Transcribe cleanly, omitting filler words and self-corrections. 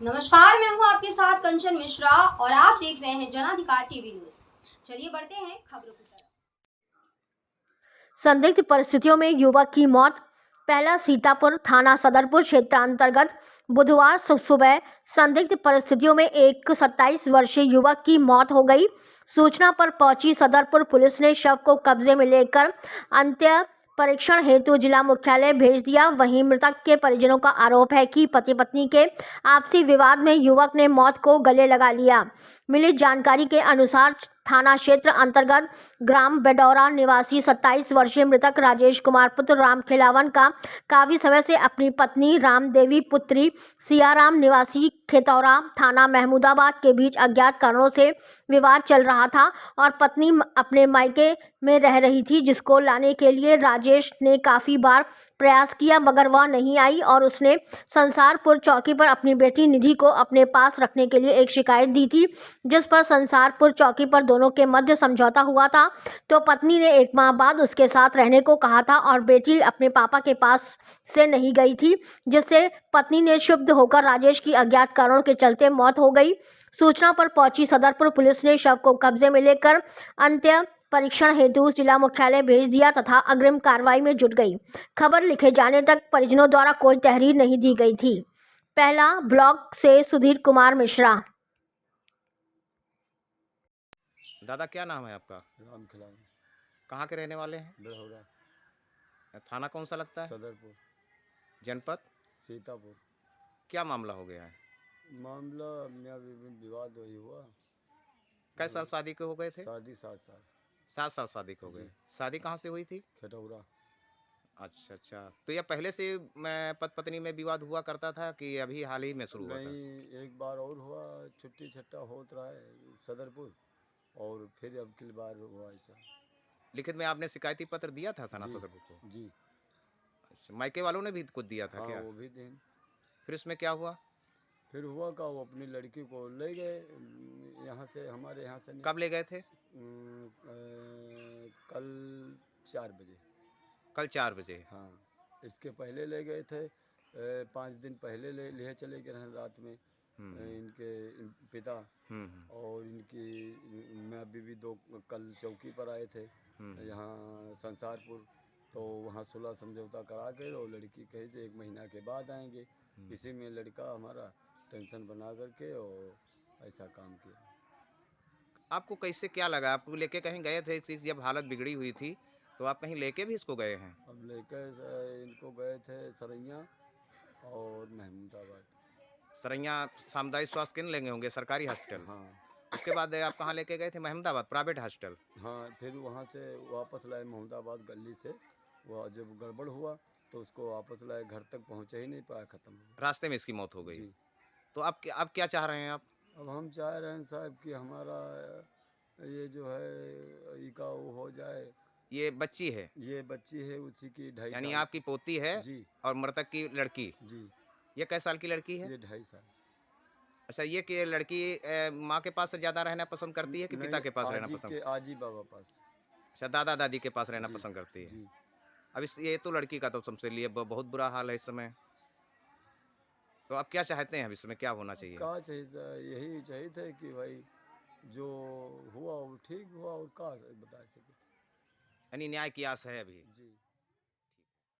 नमस्कार, मैं हूं आपके साथ कंचन मिश्रा और आप देख रहे हैं जनाधिकार टीवी न्यूज। चलिए बढ़ते हैं खबरों की तरफ। संदिग्ध परिस्थितियों में युवक की मौत। पहला सीतापुर थाना सदरपुर क्षेत्रांतर्गत बुधवार सुबह संदिग्ध परिस्थितियों में एक 27 वर्षीय युवक की मौत हो गई। सूचना पर पहुंची सदरपुर पुलिस ने शव को कब्जे में लेकर अंत्य परीक्षण हेतु जिला मुख्यालय भेज दिया। वहीं मृतक के परिजनों का आरोप है कि पति पत्नी के आपसी विवाद में युवक ने मौत को गले लगा लिया। मिली जानकारी के अनुसार थाना क्षेत्र अंतर्गत ग्राम बेडौरा निवासी 27 वर्षीय मृतक राजेश कुमार पुत्र राम खिलावन का काफी समय से अपनी पत्नी राम देवी पुत्री सियाराम निवासी खेतौरा थाना महमूदाबाद के बीच अज्ञात कारणों से विवाद चल रहा था और पत्नी अपने मायके में रह रही थी, जिसको लाने के लिए राजेश ने काफी बार प्रयास किया मगर वह नहीं आई और उसने संसारपुर चौकी पर अपनी बेटी निधि को अपने पास रखने के लिए एक शिकायत दी थी, जिस पर संसारपुर चौकी पर दोनों के मध्य समझौता हुआ था। तो पत्नी ने एक माह बाद उसके साथ रहने को कहा था और बेटी अपने पापा के पास से नहीं गई थी, जिससे पत्नी ने क्षुब्ध होकर राजेश की अज्ञात कारणों के चलते मौत हो गई। सूचना पर पहुंची सदरपुर पुलिस ने शव को कब्जे में लेकर अंत्य परीक्षण हेतु जिला मुख्यालय भेज दिया तथा अग्रिम कार्रवाई में जुट गई। खबर लिखे जाने तक परिजनों द्वारा कोई तहरीर नहीं दी गई थी। पहला ब्लॉक से सुधीर कुमार मिश्रा। दादा क्या नाम है आपका? राम खिलावन। कहाँ के रहने वाले हैं? बेड़ौरा। थाना कौन सा लगता है? सदरपुर। जनपद सीतापुर। क्या मामला हो गया है? मामला मियाँ बीवी में विवाद वही हुआ। कैसे साल शादी के हो गए थे? शादी 7 साल। 7 साल शादी के हो गए। शादी कहाँ से हुई थी? खेटौरा। अच्छा। तो यह पहले से मैं पति पत्नी में विवाद हुआ करता था कि अभी हाल ही में शुरू हुआ था? नहीं, एक बार और हुआ, छुट्टी छट्टा होत रहा है सदरपुर, और फिर अब की बार हुआ ऐसा। लिखित में आपने शिकायती पत्र दिया था थाना सदरपुर को? जी। अच्छा, मायके वालों ने भी कुछ दिया था? हाँ, क्या वो भी दिन। फिर उसमें क्या हुआ? फिर हुआ का वो अपनी लड़की को ले गए यहाँ से, हमारे यहाँ से। कब ले गए थे? कल 4 बजे। कल 4 बजे? हाँ, इसके पहले ले गए थे। 5 दिन पहले ले चले गए हैं रात में। इनके पिता और इनकी मैं बीवी दो कल चौकी पर आए थे यहाँ संसारपुर। तो वहाँ सुलह समझौता करा के और लड़की कही थे 1 महीना के बाद आएंगे। इसी में लड़का हमारा टेंशन बना करके और ऐसा काम किया। आपको कैसे क्या लगा? आपको लेके कहीं गए थे जब हालत बिगड़ी हुई थी, तो आप कहीं लेके भी इसको गए हैं? अब लेकर इनको गए थे सरैया और महमूदाबाद। सरैया सामुदायिक स्वास्थ्य केंद्र लेंगे होंगे, सरकारी हॉस्पिटल। हाँ। उसके बाद आप कहाँ लेके गए थे? Mahmudabad private hospital. हाँ, फिर वहाँ से वापस लाए महमूदाबाद गली से। वह जब गड़बड़ हुआ तो उसको वापस लाए, घर तक पहुँचा ही नहीं पाया, ख़त्म हो गया। रास्ते में इसकी मौत हो गई। जी। तो आप क्या चाह रहे हैं आप? अब हम चाह रहे हैं साहब कि हमारा ये जो है इसका वो हो जाए। ये बच्ची है? ये बच्ची है उसी की 2.5 यानी साल। आपकी पोती है? जी। और मृतक की लड़की? जी। ये कै साल की लड़की है? ये 2.5 साल। अच्छा, ये कि लड़की माँ के पास ज़्यादा रहना पसंद करती है कि पिता के पास रहना पसंद? आजी बाबा पास। अच्छा, दादा दादी के पास रहना जी, पसंद करती है। जी। अब ये तो लड़की का तो सबसे लिए बहुत बुरा हाल है इस समय। तो आप क्या चाहते हैं अब इसमें क्या होना चाहिए? क्या चाहिए? यही चाहिए थे कि भाई जो हुआ वो ठीक हुआ, और क्या बता सके। यानी न्याय की आस है अभी? जी।